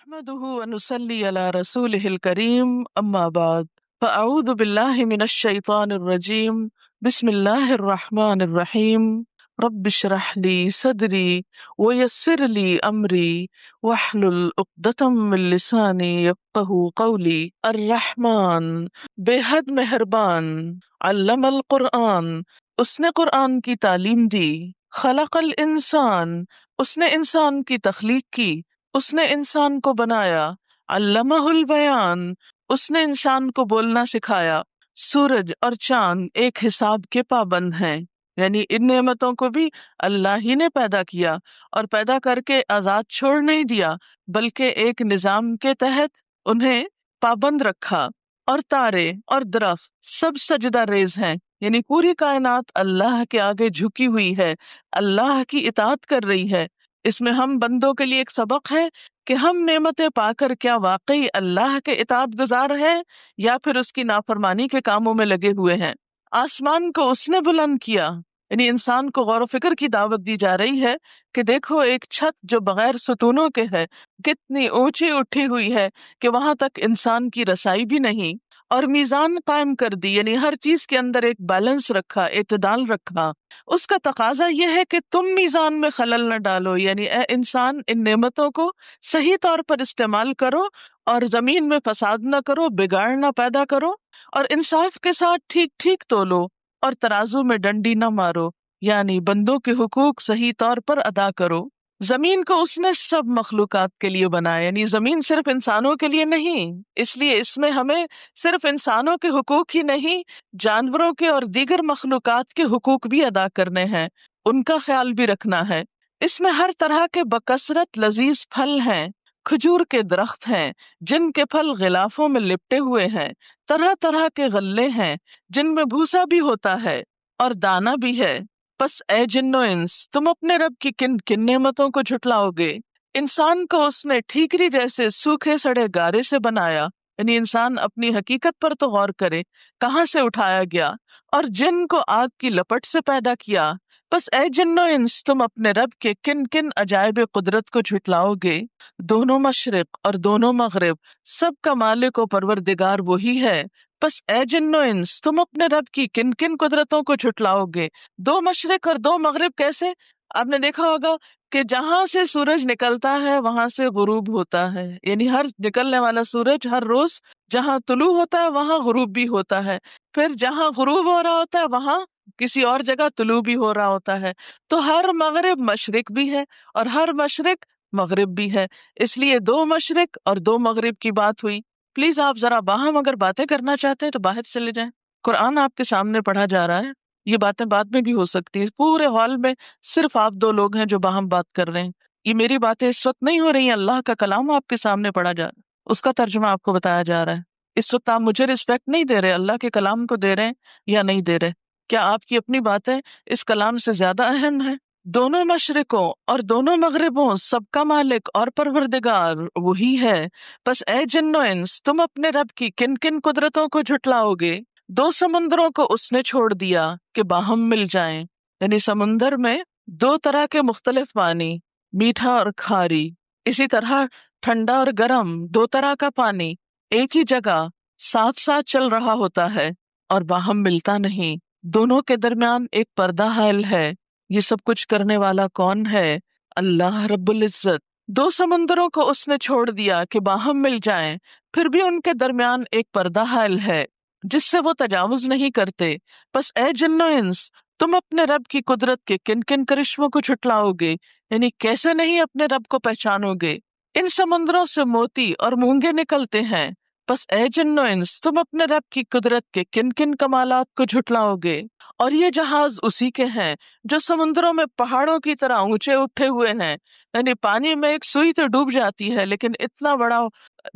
نحمده ونصلي على رسوله الكريم أما بعد فأعوذ بالله من الشيطان الرجيم بسم الله الرحمن الرحيم رب اشرح لي صدري ويسر لي أمري واحلل عقدة من لساني يفقه قولي الرحمن بے حد مہربان علم القرآن اس نے قرآن کی تعلیم دی خلق الانسان اس نے انسان کی تخلیق کی اس نے انسان کو بنایا علمہ البیان اس نے انسان کو بولنا سکھایا سورج اور چاند ایک حساب کے پابند ہیں یعنی ان نعمتوں کو بھی اللہ ہی نے پیدا کیا اور پیدا کر کے آزاد چھوڑ نہیں دیا بلکہ ایک نظام کے تحت انہیں پابند رکھا اور تارے اور درخت سب سجدہ ریز ہیں یعنی پوری کائنات اللہ کے آگے جھکی ہوئی ہے اللہ کی اطاعت کر رہی ہے اس میں ہم بندوں کے لیے ایک سبق ہے کہ ہم نعمتیں پا کر کیا واقعی اللہ کے اطاعت گزار ہیں یا پھر اس کی نافرمانی کے کاموں میں لگے ہوئے ہیں۔ آسمان کو اس نے بلند کیا یعنی انسان کو غور و فکر کی دعوت دی جا رہی ہے کہ دیکھو ایک چھت جو بغیر ستونوں کے ہے کتنی اونچی اٹھی ہوئی ہے کہ وہاں تک انسان کی رسائی بھی نہیں، اور میزان قائم کر دی یعنی ہر چیز کے اندر ایک بیلنس رکھا، اعتدال رکھا۔ اس کا تقاضا یہ ہے کہ تم میزان میں خلل نہ ڈالو یعنی اے انسان ان نعمتوں کو صحیح طور پر استعمال کرو اور زمین میں فساد نہ کرو، بگاڑ نہ پیدا کرو، اور انصاف کے ساتھ ٹھیک ٹھیک تولو اور ترازو میں ڈنڈی نہ مارو یعنی بندوں کے حقوق صحیح طور پر ادا کرو۔ زمین کو اس نے سب مخلوقات کے لیے بنایا یعنی زمین صرف انسانوں کے لیے نہیں، اس لیے اس میں ہمیں صرف انسانوں کے حقوق ہی نہیں جانوروں کے اور دیگر مخلوقات کے حقوق بھی ادا کرنے ہیں، ان کا خیال بھی رکھنا ہے۔ اس میں ہر طرح کے بکثرت لذیذ پھل ہیں، کھجور کے درخت ہیں جن کے پھل غلافوں میں لپٹے ہوئے ہیں، طرح طرح کے غلے ہیں جن میں بھوسا بھی ہوتا ہے اور دانہ بھی ہے۔ پس اے جن و انس تم اپنے رب کی کن کن نعمتوں کو جھٹلاؤ گے؟ انسان کو اس نے ٹھیکری جیسے سوکھے سڑے گارے سے بنایا یعنی انسان اپنی حقیقت پر تو غور کرے کہاں سے اٹھایا گیا، اور جن کو آگ کی لپٹ سے پیدا کیا۔ پس اے جن و انس تم اپنے رب کے کن کن عجائب قدرت کو جھٹلاؤ گے؟ دونوں مشرق اور دونوں مغرب سب کا مالک و پروردگار وہی ہے۔ پس اے جن و انس تم اپنے رب کی کن کن قدرتوں کو جھٹلاؤ گے؟ دو مشرق اور دو مغرب کیسے؟ آپ نے دیکھا ہوگا کہ جہاں سے سورج نکلتا ہے وہاں سے غروب ہوتا ہے یعنی ہر نکلنے والا سورج ہر روز جہاں طلوع ہوتا ہے وہاں غروب بھی ہوتا ہے، پھر جہاں غروب ہو رہا ہوتا ہے وہاں کسی اور جگہ طلوع بھی ہو رہا ہوتا ہے، تو ہر مغرب مشرق بھی ہے اور ہر مشرق مغرب بھی ہے، اس لیے دو مشرق اور دو مغرب کی بات ہوئی۔ پلیز آپ ذرا باہم اگر باتیں کرنا چاہتے ہیں تو باہر چلے جائیں، قرآن آپ کے سامنے پڑھا جا رہا ہے، یہ باتیں بعد میں بھی ہو سکتی ہیں، پورے ہال میں صرف آپ دو لوگ ہیں جو باہم بات کر رہے ہیں، یہ میری باتیں اس وقت نہیں ہو رہی ہیں، اللہ کا کلام آپ کے سامنے پڑھا جا رہا ہے، اس کا ترجمہ آپ کو بتایا جا رہا ہے۔ اس وقت آپ مجھے رسپیکٹ نہیں دے رہے، اللہ کے کلام کو دے رہے ہیں یا نہیں دے رہے؟ کیا آپ کی اپنی باتیں اس کلام سے زیادہ اہم ہیں؟ دونوں مشرقوں اور دونوں مغربوں سب کا مالک اور پروردگار وہی ہے۔ پس اے جن و انس تم اپنے رب کی کن کن قدرتوں کو جھٹلاؤ گے؟ دو سمندروں کو اس نے چھوڑ دیا کہ باہم مل جائیں یعنی سمندر میں دو طرح کے مختلف پانی، میٹھا اور کھاری، اسی طرح ٹھنڈا اور گرم دو طرح کا پانی ایک ہی جگہ ساتھ ساتھ چل رہا ہوتا ہے اور باہم ملتا نہیں، دونوں کے درمیان ایک پردہ حائل ہے۔ یہ سب کچھ کرنے والا کون ہے؟ اللہ رب العزت۔ دو سمندروں کو اس نے چھوڑ دیا کہ باہم مل جائیں، پھر بھی ان کے درمیان ایک پردہ حائل ہے جس سے وہ تجاوز نہیں کرتے۔ پس اے جن و انس تم اپنے رب کی قدرت کے کن کن کرشموں کو جھٹلاؤ گے؟ یعنی کیسے نہیں اپنے رب کو پہچانو گے؟ ان سمندروں سے موتی اور مونگے نکلتے ہیں، پس اے جن و انس تم اپنے رب کی قدرت کے کن کن کمالات کو جھٹلاؤ گے؟ اور یہ جہاز اسی کے ہیں جو سمندروں میں پہاڑوں کی طرح اونچے اٹھے ہوئے ہیں، یعنی پانی میں ایک سوئی تو ڈوب جاتی ہے لیکن اتنا بڑا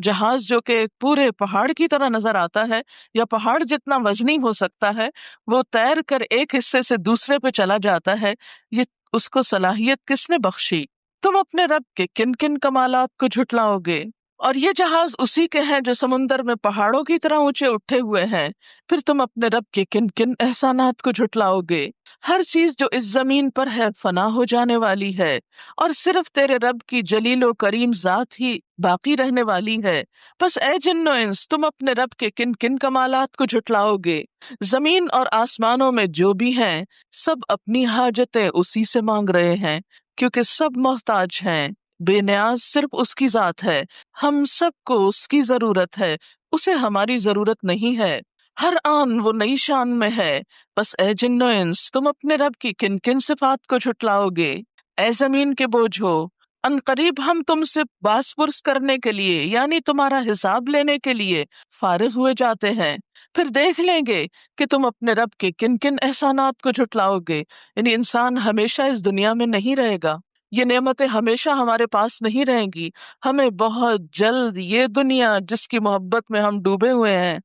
جہاز جو کہ ایک پورے پہاڑ کی طرح نظر آتا ہے یا پہاڑ جتنا وزنی ہو سکتا ہے، وہ تیر کر ایک حصے سے دوسرے پہ چلا جاتا ہے، یہ اس کو صلاحیت کس نے بخشی؟ تم اپنے رب کے کن کن کمالات کو جھٹلاؤ گے؟ اور یہ جہاز اسی کے ہیں جو سمندر میں پہاڑوں کی طرح اونچے اٹھے ہوئے ہیں، پھر تم اپنے رب کے کن کن احسانات کو جھٹلاؤ گے؟ ہر چیز جو اس زمین پر ہے فنا ہو جانے والی ہے، اور صرف تیرے رب کی جلیل و کریم ذات ہی باقی رہنے والی ہے۔ بس اے جن و انس، تم اپنے رب کے کن کن کمالات کو جھٹلاؤ گے؟ زمین اور آسمانوں میں جو بھی ہیں سب اپنی حاجتیں اسی سے مانگ رہے ہیں، کیونکہ سب محتاج ہیں۔ بے نیاز صرف اس کی ذات ہے، ہم سب کو اس کی ضرورت ہے، اسے ہماری ضرورت نہیں ہے۔ ہر آن وہ نئی شان میں ہے۔ بس اے جن و انس، تم اپنے رب کی کن کن صفات کو جھٹلاؤ گے؟ اے زمین کے بوجھ ہو، ان قریب ہم تم سے باس پرس کرنے کے لیے یعنی تمہارا حساب لینے کے لیے فارغ ہوئے جاتے ہیں، پھر دیکھ لیں گے کہ تم اپنے رب کے کن کن احسانات کو جھٹلاؤ گے۔ یعنی انسان ہمیشہ اس دنیا میں نہیں رہے گا، یہ نعمتیں ہمیشہ ہمارے پاس نہیں رہیں گی، ہمیں بہت جلد یہ دنیا جس کی محبت میں ہم ڈوبے ہوئے ہیں،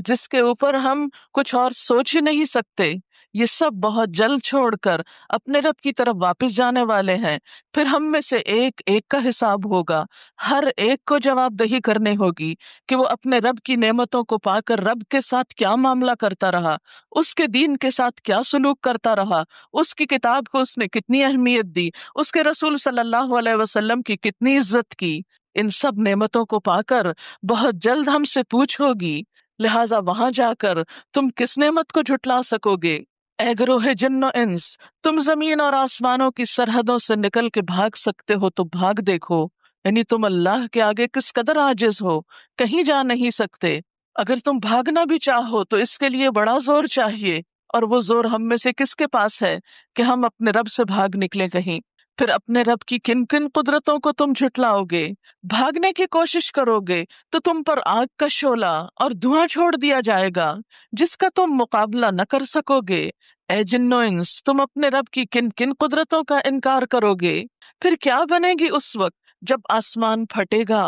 جس کے اوپر ہم کچھ اور سوچ ہی نہیں سکتے، یہ سب بہت جلد چھوڑ کر اپنے رب کی طرف واپس جانے والے ہیں۔ پھر ہم میں سے ایک ایک کا حساب ہوگا، ہر ایک کو جواب دہی کرنے ہوگی کہ وہ اپنے رب کی نعمتوں کو پا کر رب کے ساتھ کیا معاملہ کرتا رہا، اس کے دین کے ساتھ کیا سلوک کرتا رہا، اس کی کتاب کو اس نے کتنی اہمیت دی، اس کے رسول صلی اللہ علیہ وسلم کی کتنی عزت کی۔ ان سب نعمتوں کو پا کر بہت جلد ہم سے پوچھ ہوگی، لہٰذا وہاں جا کر تم کس نعمت کو جھٹلا سکو گے؟ اے گروہ جن و انس، تم زمین اور آسمانوں کی سرحدوں سے نکل کے بھاگ سکتے ہو تو بھاگ دیکھو، یعنی تم اللہ کے آگے کس قدر عاجز ہو، کہیں جا نہیں سکتے۔ اگر تم بھاگنا بھی چاہو تو اس کے لیے بڑا زور چاہیے، اور وہ زور ہم میں سے کس کے پاس ہے کہ ہم اپنے رب سے بھاگ نکلیں کہیں؟ پھر اپنے رب کی کن کن قدرتوں کو تم جھٹلاؤ گے؟ بھاگنے کی کوشش کرو گے تو تم پر آگ کا شعلہ اور دھواں چھوڑ دیا جائے گا جس کا تم مقابلہ نہ کر سکو گے۔ اے جن و انس، تم اپنے رب کی کن کن قدرتوں کا انکار کرو گے؟ پھر کیا بنے گی اس وقت جب آسمان پھٹے گا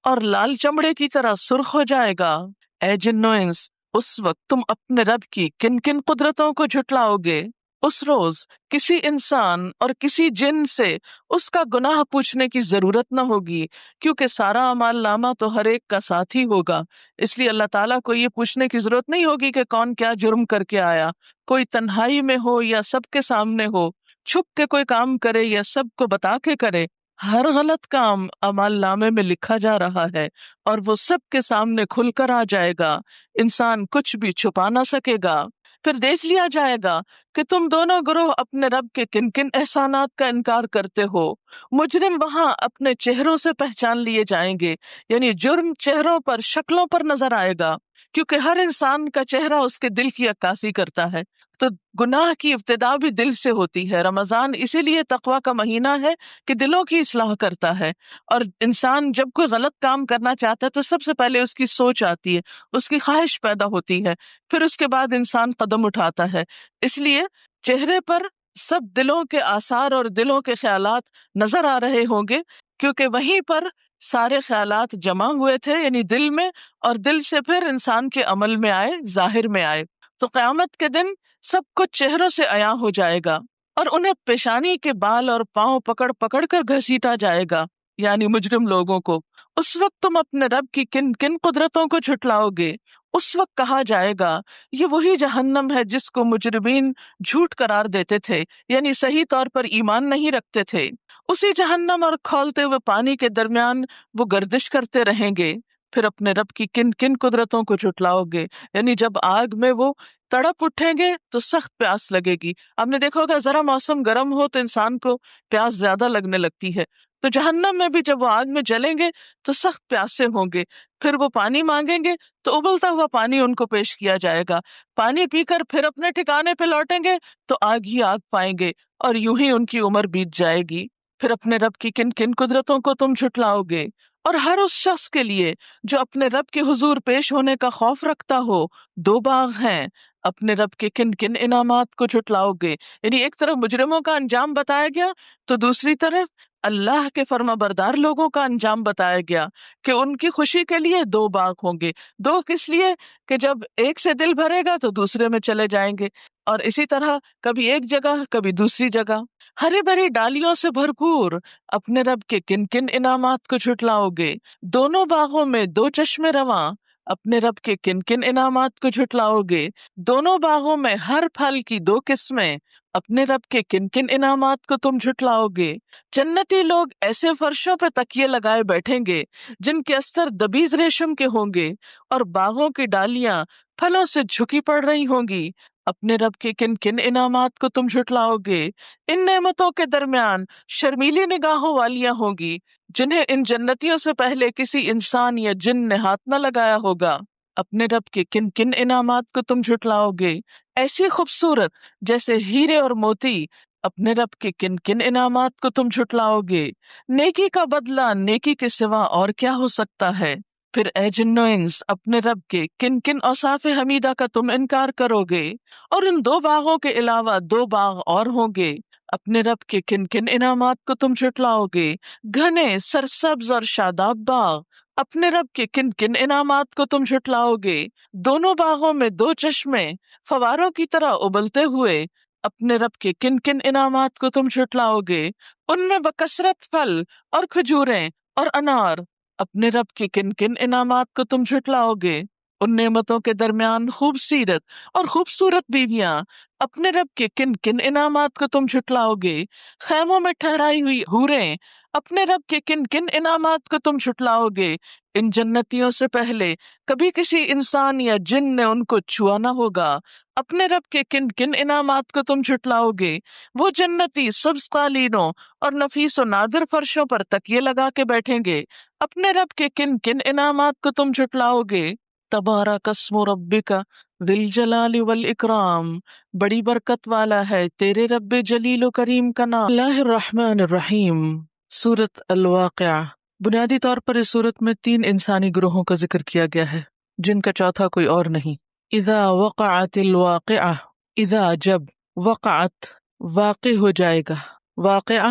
اور لال چمڑے کی طرح سرخ ہو جائے گا؟ اے جن و انس، اس وقت تم اپنے رب کی کن کن قدرتوں کو جھٹلاؤ گے؟ اس روز کسی انسان اور کسی جن سے اس کا گناہ پوچھنے کی ضرورت نہ ہوگی، کیونکہ سارا اعمال نامہ تو ہر ایک کا ساتھ ہی ہوگا، اس لیے اللہ تعالیٰ کو یہ پوچھنے کی ضرورت نہیں ہوگی کہ کون کیا جرم کر کے آیا، کوئی تنہائی میں ہو یا سب کے سامنے ہو، چھپ کے کوئی کام کرے یا سب کو بتا کے کرے، ہر غلط کام اعمال نامے میں لکھا جا رہا ہے اور وہ سب کے سامنے کھل کر آ جائے گا، انسان کچھ بھی چھپا نہ سکے گا۔ پھر دیکھ لیا جائے گا کہ تم دونوں گروہ اپنے رب کے کن کن احسانات کا انکار کرتے ہو۔ مجرم وہاں اپنے چہروں سے پہچان لیے جائیں گے، یعنی جرم چہروں پر، شکلوں پر نظر آئے گا، کیونکہ ہر انسان کا چہرہ اس کے دل کی عکاسی کرتا ہے۔ تو گناہ کی ابتدا بھی دل سے ہوتی ہے۔ رمضان اسی لیے تقویٰ کا مہینہ ہے کہ دلوں کی اصلاح کرتا ہے، اور انسان جب کوئی غلط کام کرنا چاہتا ہے تو سب سے پہلے اس کی سوچ آتی ہے، اس کی خواہش پیدا ہوتی ہے، پھر اس کے بعد انسان قدم اٹھاتا ہے۔ اس لیے چہرے پر سب دلوں کے آثار اور دلوں کے خیالات نظر آ رہے ہوں گے، کیونکہ وہیں پر سارے خیالات جمع ہوئے تھے، یعنی دل میں، اور دل سے پھر انسان کے عمل میں آئے، ظاہر میں آئے۔ تو قیامت کے دن سب کچھ چہروں سے عیاں ہو جائے گا، اور انہیں پیشانی کے بال اور پاؤں پکڑ پکڑ کر گھسیٹا جائے گا، یعنی مجرم لوگوں کو۔ اس وقت تم اپنے رب کی کن کن قدرتوں کو جھٹلاؤ گے؟ اس وقت کہا جائے گا یہ وہی جہنم ہے جس کو مجرمین جھوٹ قرار دیتے تھے، یعنی صحیح طور پر ایمان نہیں رکھتے تھے۔ اسی جہنم اور کھولتے ہوئے پانی کے درمیان وہ گردش کرتے رہیں گے۔ پھر اپنے رب کی کن کن قدرتوں کو جھٹلاؤ گے؟ یعنی جب آگ میں وہ تڑپ اٹھیں گے تو سخت پیاس لگے گی۔ آپ نے دیکھا ہوگا ذرا موسم گرم ہو تو انسان کو پیاس زیادہ لگنے لگتی ہے، تو جہنم میں بھی جب وہ آگ میں جلیں گے تو سخت پیاسے ہوں گے، پھر وہ پانی مانگیں گے تو ابلتا ہوا پانی ان کو پیش کیا جائے گا، پانی پی کر پھر اپنے ٹھکانے پہ لوٹیں گے تو آگ ہی آگ پائیں گے، اور یوں ہی ان کی عمر بیت جائے گی۔ پھر اپنے رب کی کن کن قدرتوں کو تم جھٹلاؤ گے؟ اور ہر اس شخص کے لیے جو اپنے رب کے حضور پیش ہونے کا خوف رکھتا ہو دو باغ ہیں، اپنے رب کے کن کن انعامات کو جھٹلاؤ گے؟ یعنی ایک طرف مجرموں کا انجام بتایا گیا تو دوسری طرف اللہ کے فرما بردار لوگوں کا انجام بتایا گیا کہ ان کی خوشی کے لیے دو باغ ہوں گے. دو کس لیے؟ کہ جب ایک سے دل بھرے گا تو دوسرے میں چلے جائیں گے، اور اسی طرح کبھی ایک جگہ کبھی دوسری جگہ. ہری بھری ڈالیوں سے بھرپور اپنے رب کے کن کن انعامات کو جھٹلاؤ گے. دونوں باغوں میں دو چشمے رواں اپنے رب کے کن کن انعامات کو جھٹلاؤ گے. دونوں باغوں میں ہر پھل کی دو قسمیں اپنے رب کے کن کن انعامات کو تم جھٹلاؤ گے. جنتی لوگ ایسے فرشوں پہ تکیے لگائے بیٹھیں گے جن کے استر دبیز ریشم کے ہوں گے، اور باغوں کی ڈالیاں پھلوں سے جھکی پڑ رہی ہوں گی. اپنے رب کے کن کن انعامات کو تم جھٹلاؤ گے. ان نعمتوں کے درمیان شرمیلی نگاہوں والیاں ہوں گی جنہیں ان جنتیوں سے پہلے کسی انسان یا جن نے ہاتھ نہ لگایا ہوگا. اپنے رب کے کن کن انعامات کو تم جھٹلاؤ گے. ایسی خوبصورت جیسے ہیرے اور موتی اپنے رب کے کن کن انعامات کو تم جھٹلاؤ گے. نیکی کا بدلہ نیکی کے سوا اور کیا ہو سکتا ہے؟ پھر اے جنو انس اپنے رب کے کن کن اوصاف حمیدہ کا تم انکار کرو گے؟ اور ان دو باغوں کے علاوہ دو باغ اور ہوں گے. اپنے رب کے کن کن انعامات کو تم جھٹلاؤ گے؟ گھنے سرسبز اور شاداب باغ اپنے رب کے کن کن انعامات کو تم جھٹلاؤ گے؟ دونوں باغوں میں دو چشمے فواروں کی طرح ابلتے ہوئے اپنے رب کے کن کن انعامات کو تم جھٹلاؤ گے؟ ان میں بکثرت پھل اور کھجوریں اور انار اپنے رب کے کن کن انعامات کو تم جھٹلاؤ گے؟ ان نعمتوں کے درمیان خوبصورت اور خوبصورت بیویاں اپنے رب کے کن کن انعامات کو تم جھٹلاؤ گے؟ خیموں میں ٹھہرائی ہوئی حوریں اپنے رب کے کن کن انعامات کو تم جھٹلاؤ گے؟ ان جنتیوں سے پہلے کبھی کسی انسان یا جن نے ان کو چھوا نہ ہوگا. اپنے رب کے کن کن انعامات کو تم جھٹلاؤ گے؟ وہ جنتی سبز قالینوں اور نفیس و نادر فرشوں پر تکیے لگا کے بیٹھیں گے. اپنے رب کے کن کن انعامات کو تم جھٹلاؤ گے؟ تبارک اسم ربک ذی الجلال والاکرام، بڑی برکت والا ہے تیرے رب جلیل و کریم کا نام. اللہ الرحمن الرحیم. سورۃ الواقعہ. بنیادی طور پر اس سورت میں 3 انسانی گروہوں کا ذکر کیا گیا ہے جن کا چوتھا کوئی اور نہیں. اذا وقعت الواقعہ، اذا جب، وقعت واقع ہو جائے گا، واقعہ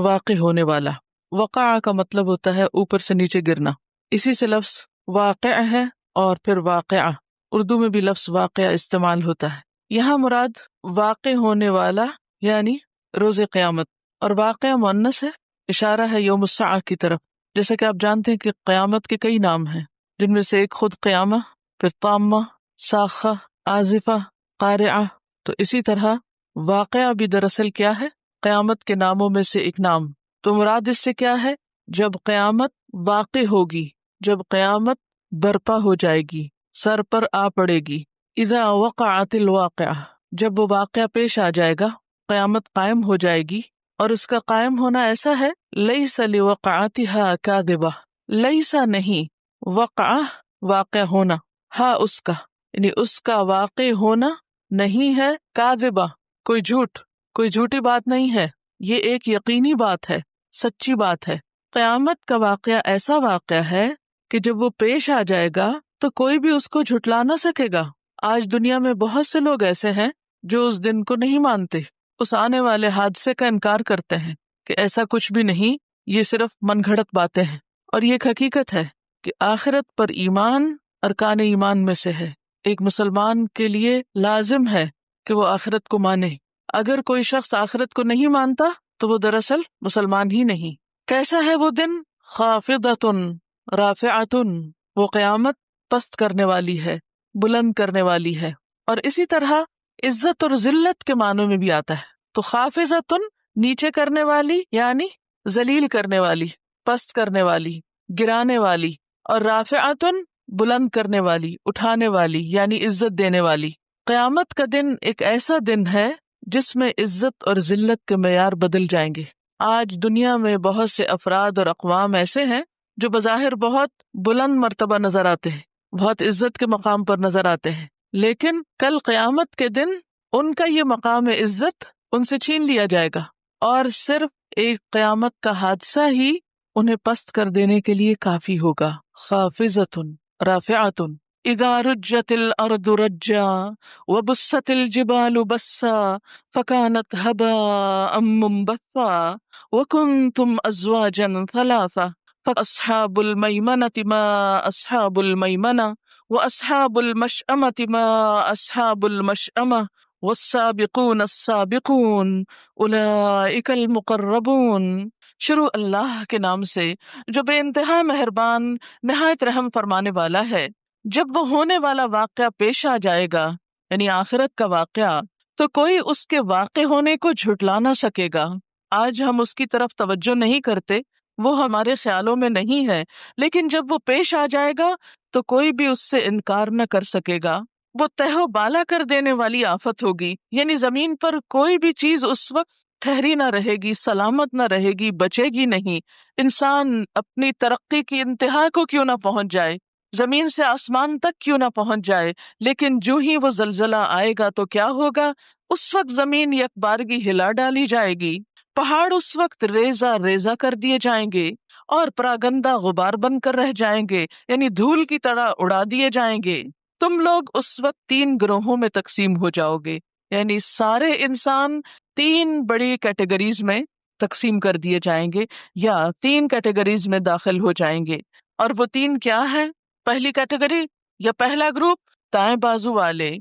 واقع ہونے والا. وقع کا مطلب ہوتا ہے اوپر سے نیچے گرنا، اسی سے لفظ واقع ہے اور پھر واقعہ. اردو میں بھی لفظ واقعہ استعمال ہوتا ہے. یہاں مراد واقع ہونے والا یعنی روز قیامت، اور واقعہ مؤنث ہے، اشارہ ہے یوم الساعہ کی طرف. جیسا کہ آپ جانتے ہیں کہ قیامت کے کئی نام ہیں جن میں سے ایک خود قیامہ، پھر طامہ، ساخہ، آزفہ، قارعہ. تو اسی طرح واقعہ بھی دراصل کیا ہے؟ قیامت کے ناموں میں سے ایک نام. تو مراد اس سے کیا ہے؟ جب قیامت واقع ہوگی، جب قیامت برپا ہو جائے گی، سر پر آ پڑے گی. اذا وقعت الواقعہ، جب وہ واقعہ پیش آ جائے گا، قیامت قائم ہو جائے گی. اور اس کا قائم ہونا ایسا ہے، لیس لوقعتها کاذبہ، لیسا نہیں، وقع واقع ہونا، ہا اس کا یعنی اس کا واقع ہونا نہیں ہے، کاذبہ کوئی جھوٹ، کوئی جھوٹی بات نہیں ہے، یہ ایک یقینی بات ہے، سچی بات ہے. قیامت کا واقعہ ایسا واقعہ ہے کہ جب وہ پیش آ جائے گا تو کوئی بھی اس کو جھٹلا نہ سکے گا. آج دنیا میں بہت سے لوگ ایسے ہیں جو اس دن کو نہیں مانتے، اس آنے والے حادثے کا انکار کرتے ہیں کہ ایسا کچھ بھی نہیں، یہ صرف من گھڑت باتیں ہیں. اور یہ ایک حقیقت ہے کہ آخرت پر ایمان ارکان ایمان میں سے ہے. ایک مسلمان کے لیے لازم ہے کہ وہ آخرت کو مانے. اگر کوئی شخص آخرت کو نہیں مانتا تو وہ دراصل مسلمان ہی نہیں. کیسا ہے وہ دن؟ خافضۃ رافعۃ، وہ قیامت پست کرنے والی ہے، بلند کرنے والی ہے. اور اسی طرح عزت اور ذلت کے معنوں میں بھی آتا ہے. تو خافضۃ نیچے کرنے والی یعنی ذلیل کرنے والی، پست کرنے والی، گرانے والی، اور رافعۃ بلند کرنے والی، اٹھانے والی یعنی عزت دینے والی. قیامت کا دن ایک ایسا دن ہے جس میں عزت اور ذلت کے معیار بدل جائیں گے. آج دنیا میں بہت سے افراد اور اقوام ایسے ہیں جو بظاہر بہت بلند مرتبہ نظر آتے ہیں، بہت عزت کے مقام پر نظر آتے ہیں، لیکن کل قیامت کے دن ان کا یہ مقام عزت ان سے چھین لیا جائے گا، اور صرف ایک قیامت کا حادثہ ہی انہیں پست کر دینے کے لیے کافی ہوگا. خافضۃ رافعۃ. اذا رجت الارض رجا وبست الجبال بسا فكانت هباء منبثا وكنتم ازواجا ثلاثا فاصحاب الميمنة ما اصحاب الميمنة واصحاب المشأمة ما اصحاب المشأمة والسابقون السابقون اولئک المقربون۔ شروع اللہ کے نام سے جو بے انتہا مہربان نہایت رحم فرمانے والا ہے۔ جب وہ ہونے والا واقعہ پیش آ جائے گا، یعنی آخرت کا واقعہ، تو کوئی اس کے واقع ہونے کو جھٹلا نہ سکے گا۔ آج ہم اس کی طرف توجہ نہیں کرتے، وہ ہمارے خیالوں میں نہیں ہے، لیکن جب وہ پیش آ جائے گا تو کوئی بھی اس سے انکار نہ کر سکے گا۔ وہ تہ و بالا کر دینے والی آفت ہوگی، یعنی زمین پر کوئی بھی چیز اس وقت ٹھہری نہ رہے گی، سلامت نہ رہے گی، بچے گی نہیں۔ انسان اپنی ترقی کی انتہا کو کیوں نہ پہنچ جائے، زمین سے آسمان تک کیوں نہ پہنچ جائے، لیکن جو ہی وہ زلزلہ آئے گا تو کیا ہوگا؟ اس وقت زمین یک بارگی ہلا ڈالی جائے گی، پہاڑ اس وقت ریزہ ریزہ کر دیے جائیں گے، اور پراگندہ غبار بن کر رہ جائیں گے، یعنی دھول کی طرح اڑا دیے جائیں گے۔ تم لوگ اس وقت تین گروہوں میں تقسیم ہو جاؤ گے، یعنی سارے انسان تین بڑی کیٹیگریز میں تقسیم کر دیے جائیں گے، یا تین کیٹیگریز میں داخل ہو جائیں گے۔ اور وہ تین کیا ہیں؟ پہلی کیٹیگری یا پہلا گروپ، دائیں بازو والے۔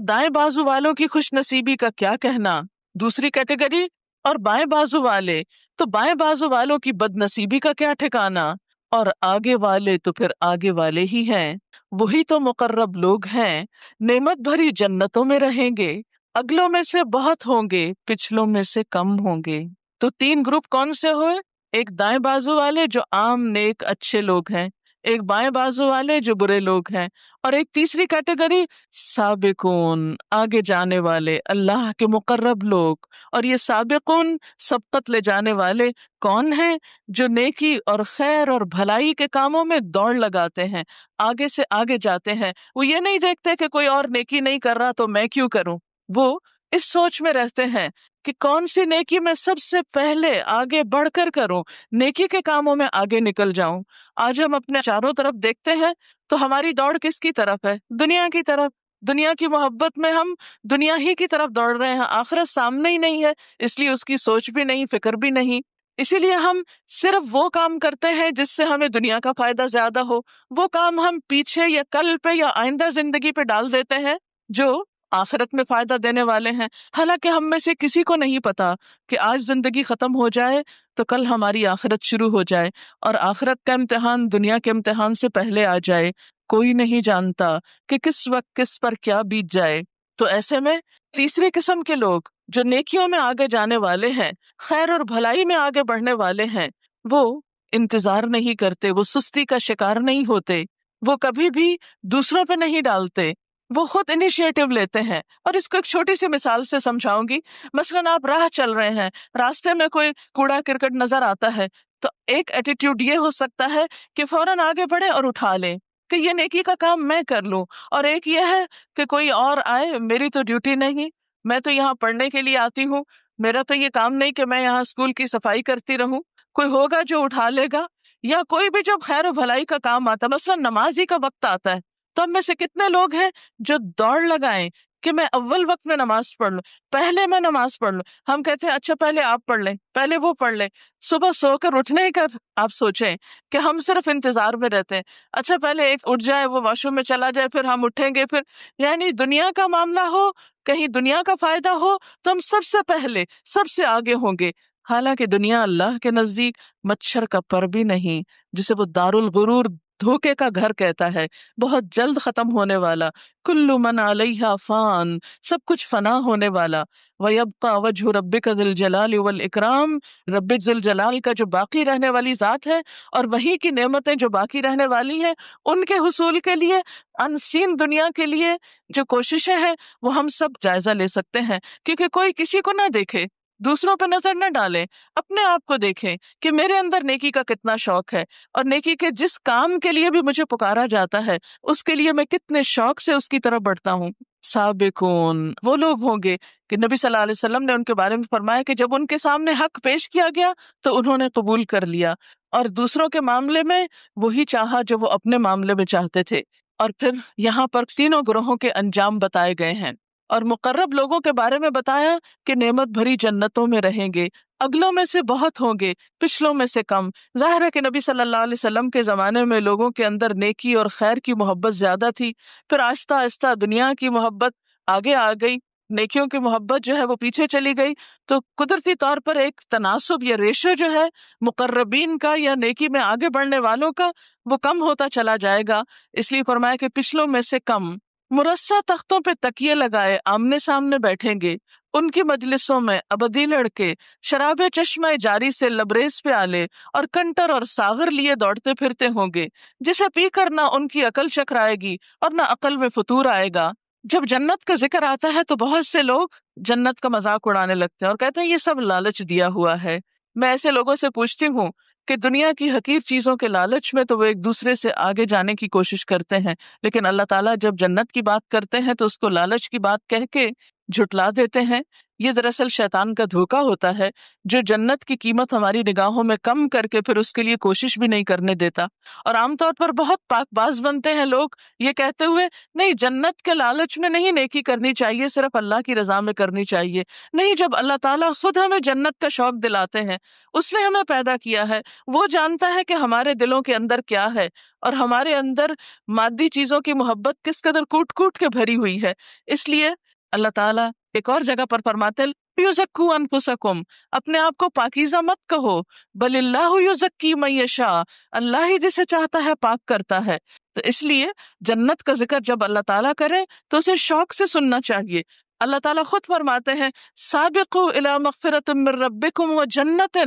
دائیں بازو والوں کی خوش نصیبی کا کیا کہنا۔ دوسری کیٹیگری اور بائیں بازو والے، تو بائیں بازو والوں کی بد نصیبی کا کیا ٹھکانا۔ اور آگے والے تو پھر آگے والے ہی ہیں، وہی تو مقرب لوگ ہیں، نعمت بھری جنتوں میں رہیں گے، اگلوں میں سے بہت ہوں گے، پچھلوں میں سے کم ہوں گے۔ تو تین گروپ کون سے ہوئے؟ ایک دائیں بازو والے جو عام نیک اچھے لوگ ہیں، ایک بائیں بازو والے جو برے لوگ ہیں، اور ایک تیسری کیٹیگری سابقون، آگے جانے والے، اللہ کے مقرب لوگ۔ اور یہ سابقون، سبقت لے جانے والے کون ہیں؟ جو نیکی اور خیر اور بھلائی کے کاموں میں دوڑ لگاتے ہیں، آگے سے آگے جاتے ہیں۔ وہ یہ نہیں دیکھتے کہ کوئی اور نیکی نہیں کر رہا تو میں کیوں کروں، وہ اس سوچ میں رہتے ہیں کہ کون سی نیکی میں سب سے پہلے آگے بڑھ کر کروں، نیکی کے کاموں میں آگے نکل جاؤں۔ آج ہم اپنے چاروں طرف دیکھتے ہیں تو ہماری دوڑ کس کی طرف ہے؟ دنیا کی طرف۔ دنیا کی محبت میں ہم دنیا ہی کی طرف دوڑ رہے ہیں، آخرت سامنے ہی نہیں ہے، اس لیے اس کی سوچ بھی نہیں، فکر بھی نہیں۔ اسی لیے ہم صرف وہ کام کرتے ہیں جس سے ہمیں دنیا کا فائدہ زیادہ ہو، وہ کام ہم پیچھے یا کل پہ یا آئندہ زندگی پہ ڈال دیتے ہیں جو آخرت میں فائدہ دینے والے ہیں۔ حالانکہ ہم میں سے کسی کو نہیں پتا کہ آج زندگی ختم ہو جائے تو کل ہماری آخرت شروع ہو جائے، اور آخرت کا امتحان دنیا کے امتحان سے پہلے آ جائے۔ کوئی نہیں جانتا کہ کس وقت کس پر کیا بیت جائے۔ تو ایسے میں تیسری قسم کے لوگ جو نیکیوں میں آگے جانے والے ہیں، خیر اور بھلائی میں آگے بڑھنے والے ہیں، وہ انتظار نہیں کرتے، وہ سستی کا شکار نہیں ہوتے، وہ کبھی بھی دوسروں پہ نہیں ڈالتے، وہ خود انیشیٹو لیتے ہیں۔ اور اس کو ایک چھوٹی سی مثال سے سمجھاؤں گی۔ مثلاً آپ راہ چل رہے ہیں، راستے میں کوئی کوڑا کرکٹ نظر آتا ہے، تو ایک ایٹیٹیوڈ یہ ہو سکتا ہے کہ فوراً آگے بڑھے اور اٹھا لیں کہ یہ نیکی کا کام میں کر لوں، اور ایک یہ ہے کہ کوئی اور آئے، میری تو ڈیوٹی نہیں، میں تو یہاں پڑھنے کے لیے آتی ہوں، میرا تو یہ کام نہیں کہ میں یہاں اسکول کی صفائی کرتی رہوں، کوئی ہوگا جو اٹھا لے گا۔ یا کوئی بھی جب خیر و بھلائی کا کام آتا ہے، مثلا نماز ہی کا وقت آتا ہے، تو ہم میں سے کتنے لوگ ہیں جو دوڑ لگائیں کہ میں اول وقت میں نماز پڑھ لوں، پہلے میں نماز پڑھ لوں۔ ہم کہتے ہیں اچھا پہلے آپ پڑھ لیں، پہلے وہ پڑھ لیں۔ صبح سو کر اٹھنے کا آپ سوچیں کہ ہم صرف انتظار میں رہتے ہیں، اچھا پہلے ایک اٹھ جائے، وہ واش روم میں چلا جائے، پھر ہم اٹھیں گے، پھر یعنی دنیا کا معاملہ ہو، کہیں دنیا کا فائدہ ہو تو ہم سب سے پہلے سب سے آگے ہوں گے۔ حالانکہ دنیا اللہ کے نزدیک مچھر کا پر بھی نہیں، جسے وہ دار الغرور، دھوکے کا گھر کہتا ہے، بہت جلد ختم ہونے والا۔ کل من علیہا فان، سب کچھ فنا ہونے والا۔ وَيَبْقَى وَجْهُ رَبِّكَ ذِي الْجَلَالِ وَالْإِكْرَامِ، رب ذل جلال کا جو باقی رہنے والی ذات ہے، اور وہی کی نعمتیں جو باقی رہنے والی ہیں، ان کے حصول کے لیے، انسین دنیا کے لیے جو کوششیں ہیں وہ ہم سب جائزہ لے سکتے ہیں، کیونکہ کوئی کسی کو نہ دیکھے، دوسروں پہ نظر نہ ڈالیں، اپنے آپ کو دیکھیں کہ میرے اندر نیکی کا کتنا شوق ہے، اور نیکی کے جس کام کے لیے بھی مجھے پکارا جاتا ہے اس کے لیے میں کتنے شوق سے اس کی طرف بڑھتا ہوں۔ سابقون وہ لوگ ہوں گے کہ نبی صلی اللہ علیہ وسلم نے ان کے بارے میں فرمایا کہ جب ان کے سامنے حق پیش کیا گیا تو انہوں نے قبول کر لیا، اور دوسروں کے معاملے میں وہی چاہا جو وہ اپنے معاملے میں چاہتے تھے، اور پھر یہاں پر تینوں گروہوں کے انجام بتائے گئے ہیں، اور مقرب لوگوں کے بارے میں بتایا کہ نعمت بھری جنتوں میں رہیں گے، اگلوں میں سے بہت ہوں گے، پچھلوں میں سے کم۔ ظاہر ہے کہ نبی صلی اللہ علیہ وسلم کے زمانے میں لوگوں کے اندر نیکی اور خیر کی محبت زیادہ تھی، پھر آہستہ آہستہ دنیا کی محبت آگے آ گئی، نیکیوں کی محبت جو ہے وہ پیچھے چلی گئی، تو قدرتی طور پر ایک تناسب یا ریشو جو ہے مقربین کا یا نیکی میں آگے بڑھنے والوں کا وہ کم ہوتا چلا جائے گا۔ اس لیے فرمایا کہ پچھلوں میں سے کم۔ مرصع تختوں پہ تکیے لگائے آمنے سامنے بیٹھیں گے، ان کی مجلسوں میں ابدی لڑکے شراب چشمہ جاری سے لبریز پیالے اور کنٹر اور ساغر لیے دوڑتے پھرتے ہوں گے، جسے پی کر نہ ان کی عقل چکرائے گی اور نہ عقل میں فطور آئے گا۔ جب جنت کا ذکر آتا ہے تو بہت سے لوگ جنت کا مذاق اڑانے لگتے ہیں اور کہتے ہیں یہ سب لالچ دیا ہوا ہے۔ میں ایسے لوگوں سے پوچھتی ہوں کہ دنیا کی حقیر چیزوں کے لالچ میں تو وہ ایک دوسرے سے آگے جانے کی کوشش کرتے ہیں، لیکن اللہ تعالیٰ جب جنت کی بات کرتے ہیں تو اس کو لالچ کی بات کہہ کے جھٹلا دیتے ہیں۔ یہ دراصل شیطان کا دھوکا ہوتا ہے جو جنت کی قیمت ہماری نگاہوں میں کم کر کے پھر اس کے لیے کوشش بھی نہیں کرنے دیتا۔ اور عام طور پر بہت پاک باز بنتے ہیں لوگ یہ کہتے ہوئے نہیں جنت کے لالچ میں نہیں نیکی کرنی چاہیے، صرف اللہ کی رضا میں کرنی چاہیے۔ نہیں، جب اللہ تعالیٰ خود ہمیں جنت کا شوق دلاتے ہیں، اس نے ہمیں پیدا کیا ہے، وہ جانتا ہے کہ ہمارے دلوں کے اندر کیا ہے اور ہمارے اندر مادی چیزوں کی محبت کس قدر کوٹ کوٹ کے بھری ہوئی ہے۔ اس لیے اللہ تعالیٰ ایک اور جگہ پر فرماتے یزکوا انفسکم، اپنے آپ کو پاکیزہ مت کہو، بل اللہ یزکی من یشاء، اللہ ہی جسے چاہتا ہے پاک کرتا ہے۔ تو اس لیے جنت کا ذکر جب اللہ تعالیٰ کرے تو اسے شوق سے سننا چاہیے۔ اللہ تعالیٰ خود فرماتے ہیں سابقوا الی مغفرۃ من ربکم وجنۃ،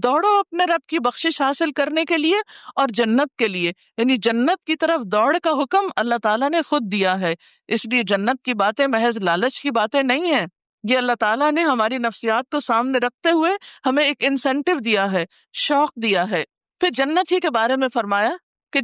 دوڑو اپنے رب کی بخشش حاصل کرنے کے لیے اور جنت کے لیے، یعنی جنت کی طرف دوڑ کا حکم اللہ تعالیٰ نے خود دیا ہے۔ اس لیے جنت کی باتیں محض لالچ کی باتیں نہیں ہیں، یہ اللہ تعالیٰ نے ہماری نفسیات کو سامنے رکھتے ہوئے ہمیں ایک انسینٹیو دیا ہے، شوق دیا ہے۔ پھر جنت ہی کے بارے میں فرمایا کہ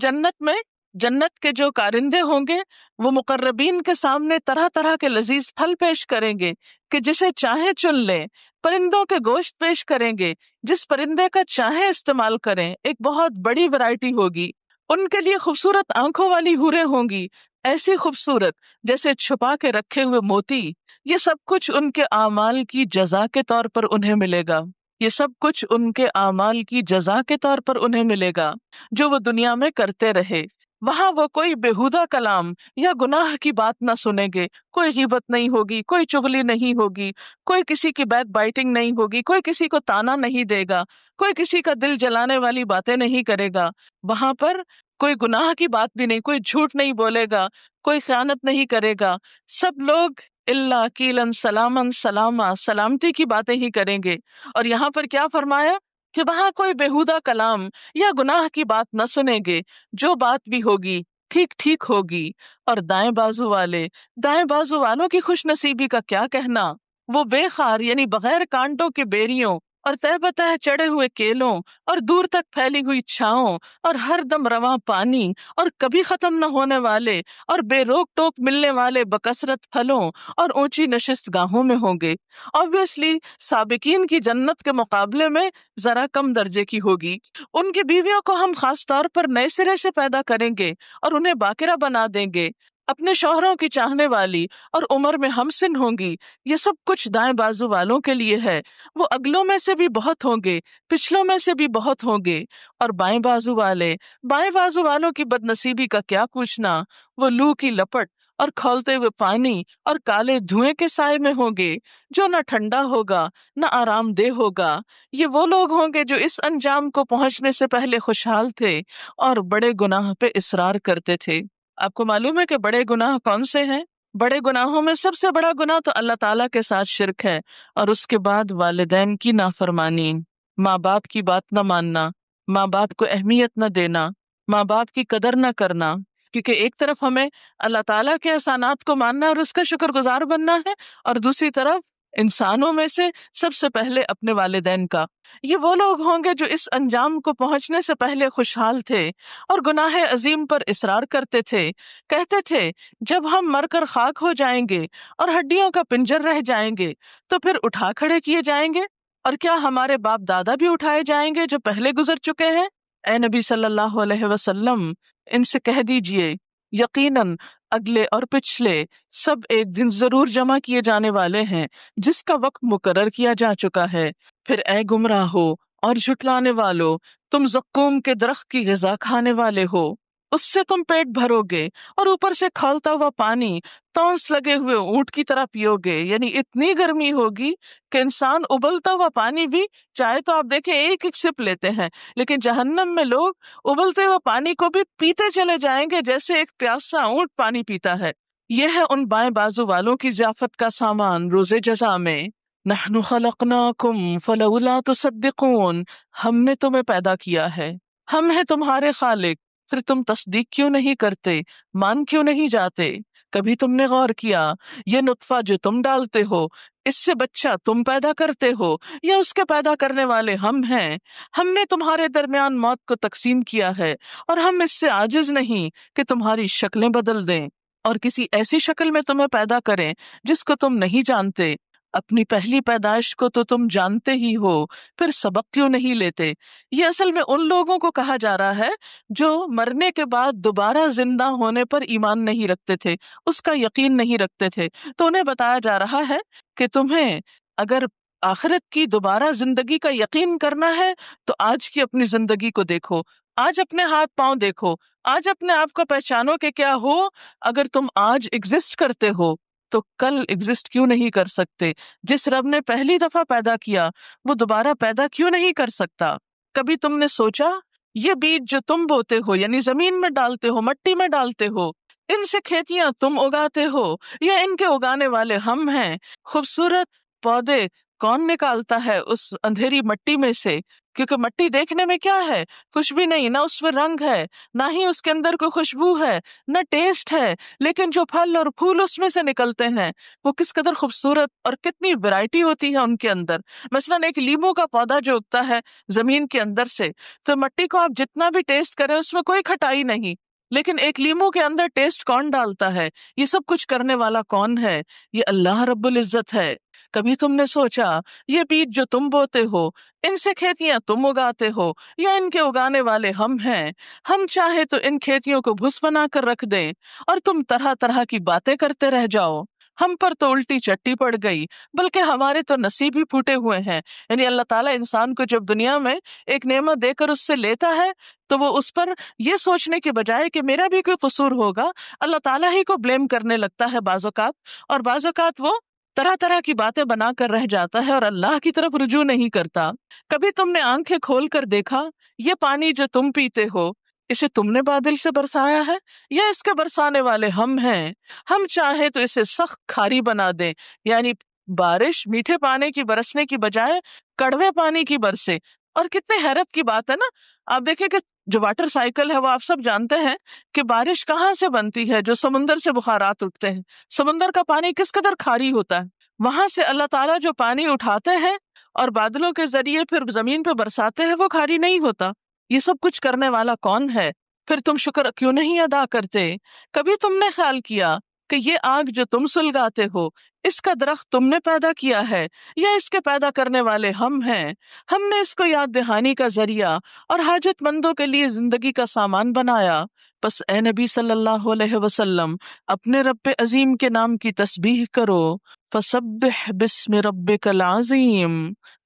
جنت کے جو کارندے ہوں گے وہ مقربین کے سامنے طرح طرح کے لذیذ پھل پیش کریں گے کہ جسے چاہیں چن لیں، پرندوں کے گوشت پیش کریں گے، جس پرندے کا چاہیں استعمال کریں، ایک بہت بڑی ورائٹی ہوگی۔ ان کے لیے خوبصورت آنکھوں والی حوریں ہوں گی، ایسی خوبصورت جیسے چھپا کے رکھے ہوئے موتی۔ یہ سب کچھ ان کے اعمال کی جزا کے طور پر انہیں ملے گا، یہ سب کچھ ان کے اعمال کی جزا کے طور پر انہیں ملے گا جو وہ دنیا میں کرتے رہے۔ وہاں وہ کوئی بےہودہ کلام یا گناہ کی بات نہ سنیں گے، کوئی غیبت نہیں ہوگی، کوئی چغلی نہیں ہوگی، کوئی کسی کی بیک بائٹنگ نہیں ہوگی، کوئی کسی کو تانا نہیں دے گا، کوئی کسی کا دل جلانے والی باتیں نہیں کرے گا۔ وہاں پر کوئی گناہ کی بات بھی نہیں، کوئی جھوٹ نہیں بولے گا، کوئی خیانت نہیں کرے گا۔ سب لوگ اللہ قیلن سلامن سلاما، سلامتی کی باتیں ہی کریں گے۔ اور یہاں پر کیا فرمایا کہ وہاں کوئی بےہودہ کلام یا گناہ کی بات نہ سنیں گے، جو بات بھی ہوگی ٹھیک ٹھیک ہوگی۔ اور دائیں بازو والوں کی خوش نصیبی کا کیا کہنا، وہ بے خار یعنی بغیر کانٹوں کے بیریوں اور تہ بتہ چڑھے ہوئے کیلوں اور دور تک پھیلی ہوئی چھاؤں اور ہر دم رواں پانی اور کبھی ختم نہ ہونے والے اور بے روک ٹوک ملنے والے بکثرت پھلوں اور اونچی نشست گاہوں میں ہوں گے۔ Obviously سابقین کی جنت کے مقابلے میں ذرا کم درجے کی ہوگی۔ ان کی بیویوں کو ہم خاص طور پر نئے سرے سے پیدا کریں گے اور انہیں باکرہ بنا دیں گے، اپنے شوہروں کی چاہنے والی اور عمر میں ہمسن ہوں گی۔ یہ سب کچھ دائیں بازو والوں کے لیے ہے، وہ اگلوں میں سے بھی بہت ہوں گے، پچھلوں میں سے بھی بہت ہوں گے۔ اور بائیں بازو والوں کی بد نصیبی کا کیا پوچھنا، وہ لو کی لپٹ اور کھولتے ہوئے پانی اور کالے دھوئیں کے سائے میں ہوں گے، جو نہ ٹھنڈا ہوگا نہ آرام دہ ہوگا۔ یہ وہ لوگ ہوں گے جو اس انجام کو پہنچنے سے پہلے خوشحال تھے اور بڑے گناہ پہ اصرار کرتے تھے۔ آپ کو معلوم ہے کہ بڑے گناہ کون سے ہیں؟ بڑے گناہوں میں سب سے بڑا گناہ تو اللہ تعالیٰ کے ساتھ شرک ہے، اور اس کے بعد والدین کی نافرمانی، ماں باپ کی بات نہ ماننا، ماں باپ کو اہمیت نہ دینا، ماں باپ کی قدر نہ کرنا۔ کیونکہ ایک طرف ہمیں اللہ تعالیٰ کے احسانات کو ماننا اور اس کا شکر گزار بننا ہے، اور دوسری طرف انسانوں میں سے سب سے پہلے اپنے والدین کا۔ یہ وہ لوگ ہوں گے جو اس انجام کو پہنچنے سے پہلے خوشحال تھے اور گناہ عظیم پر اصرار کرتے تھے، کہتے تھے جب ہم مر کر خاک ہو جائیں گے اور ہڈیوں کا پنجر رہ جائیں گے تو پھر اٹھا کھڑے کیے جائیں گے، اور کیا ہمارے باپ دادا بھی اٹھائے جائیں گے جو پہلے گزر چکے ہیں؟ اے نبی صلی اللہ علیہ وسلم ان سے کہہ دیجئے یقیناً اگلے اور پچھلے سب ایک دن ضرور جمع کیے جانے والے ہیں جس کا وقت مقرر کیا جا چکا ہے۔ پھر اے گمراہو اور جھٹلانے والو، تم زقوم کے درخت کی غذا کھانے والے ہو، اس سے تم پیٹ بھرو گے اور اوپر سے کھولتا ہوا پانی تونس لگے ہوئے اونٹ کی طرح پیو گے۔ یعنی اتنی گرمی ہوگی کہ انسان ابلتا ہوا پانی بھی چاہے تو آپ دیکھیں ایک ایک سپ لیتے ہیں، لیکن جہنم میں لوگ ابلتے ہوئے پانی کو بھی پیتے چلے جائیں گے جیسے ایک پیاسا اونٹ پانی پیتا ہے۔ یہ ہے ان بائیں بازو والوں کی ضیافت کا سامان روز جزا میں۔ نحن خلقناکم فلولا تصدقون، ہم نے تمہیں پیدا کیا ہے، ہم ہیں تمہارے خالق، پھر تم تصدیق کیوں نہیں کرتے، مان کیوں نہیں جاتے؟ کبھی تم نے غور کیا یہ نطفہ جو تم ڈالتے ہو، اس سے بچہ تم پیدا کرتے ہو یا اس کے پیدا کرنے والے ہم ہیں؟ ہم نے تمہارے درمیان موت کو تقسیم کیا ہے اور ہم اس سے عاجز نہیں کہ تمہاری شکلیں بدل دیں اور کسی ایسی شکل میں تمہیں پیدا کریں جس کو تم نہیں جانتے۔ اپنی پہلی پیدائش کو تو تم جانتے ہی ہو، پھر سبق کیوں نہیں لیتے؟ یہ اصل میں ان لوگوں کو کہا جا رہا ہے جو مرنے کے بعد دوبارہ زندہ ہونے پر ایمان نہیں رکھتے تھے، اس کا یقین نہیں رکھتے تھے۔ تو انہیں بتایا جا رہا ہے کہ تمہیں اگر آخرت کی دوبارہ زندگی کا یقین کرنا ہے تو آج کی اپنی زندگی کو دیکھو، آج اپنے ہاتھ پاؤں دیکھو، آج اپنے آپ کو پہچانو کہ کیا ہو۔ اگر تم آج ایگزسٹ کرتے ہو تو کل ایگزسٹ کیوں نہیں کر سکتے؟ جس رب نے پہلی دفعہ پیدا کیا وہ دوبارہ پیدا کیوں نہیں کر سکتا؟ کبھی تم نے سوچا یہ بیج جو تم بوتے ہو یعنی زمین میں ڈالتے ہو، مٹی میں ڈالتے ہو، ان سے کھیتیاں تم اگاتے ہو یا ان کے اگانے والے ہم ہیں؟ خوبصورت پودے کون نکالتا ہے اس اندھیری مٹی میں سے؟ کیونکہ مٹی دیکھنے میں کیا ہے؟ کچھ بھی نہیں، نہ اس میں رنگ ہے، نہ ہی اس کے اندر کوئی خوشبو ہے، نہ ٹیسٹ ہے، لیکن جو پھل اور پھول اس میں سے نکلتے ہیں وہ کس قدر خوبصورت اور کتنی ویرائٹی ہوتی ہے ان کے اندر۔ مثلاً ایک لیمو کا پودا جو اگتا ہے زمین کے اندر سے، تو مٹی کو آپ جتنا بھی ٹیسٹ کریں اس میں کوئی کھٹائی نہیں، لیکن ایک لیمو کے اندر ٹیسٹ کون ڈالتا ہے؟ یہ سب کچھ کرنے والا کون ہے؟ یہ اللہ رب العزت ہے۔ کبھی تم نے سوچا یہ بیج جو تم بوتے ہو، ان سے کھیتیاں تم اگاتے ہو یا ان کے اگانے والے ہم ہیں؟ ہم چاہے تو ان کھیتیوں کو بھس بنا کر رکھ دیں اور تم طرح طرح کی باتیں کرتے رہ جاؤ۔ ہم پر تو الٹی چٹی پڑ گئی، بلکہ ہمارے تو نصیب ہی پھوٹے ہوئے ہیں۔ یعنی اللہ تعالیٰ انسان کو جب دنیا میں ایک نعمت دے کر اس سے لیتا ہے تو وہ اس پر یہ سوچنے کے بجائے کہ میرا بھی کوئی قصور ہوگا، اللہ تعالیٰ ہی کو بلیم کرنے لگتا ہے بعض اوقات، اور بعض اوقات وہ طرح طرح کی باتیں بنا کر رہ جاتا ہے اور اللہ کی طرف رجوع نہیں کرتا۔ کبھی تم نے آنکھیں کھول کر دیکھا یہ پانی جو تم پیتے ہو اسے تم نے بادل سے برسایا ہے یا اس کے برسانے والے ہم ہیں؟ ہم چاہے تو اسے سخت کھاری بنا دیں، یعنی بارش میٹھے پانی کی برسنے کی بجائے کڑوے پانی کی برسے۔ اور کتنے حیرت کی بات ہے نا، آپ دیکھیں کہ جو واٹر سائیکل ہے وہ آپ سب جانتے ہیں کہ بارش کہاں سے بنتی ہے، جو سمندر سے بخارات اٹھتے ہیں۔ سمندر کا پانی کس قدر کھاری ہوتا ہے، وہاں سے اللہ تعالیٰ جو پانی اٹھاتے ہیں اور بادلوں کے ذریعے پھر زمین پہ برساتے ہیں وہ کھاری نہیں ہوتا۔ یہ سب کچھ کرنے والا کون ہے؟ پھر تم شکر کیوں نہیں ادا کرتے؟ کبھی تم نے خیال کیا کہ یہ آگ جو تم سلگاتے ہو اس کا درخت تم نے پیدا کیا ہے یا اس کے پیدا کرنے والے ہم ہیں؟ ہم نے اس کو یاد دہانی کا ذریعہ اور حاجت مندوں کے لیے زندگی کا سامان بنایا۔ پس اے نبی صلی اللہ علیہ وسلم اپنے رب عظیم کے نام کی تسبیح کرو۔ فسبح بسم ربک العظیم،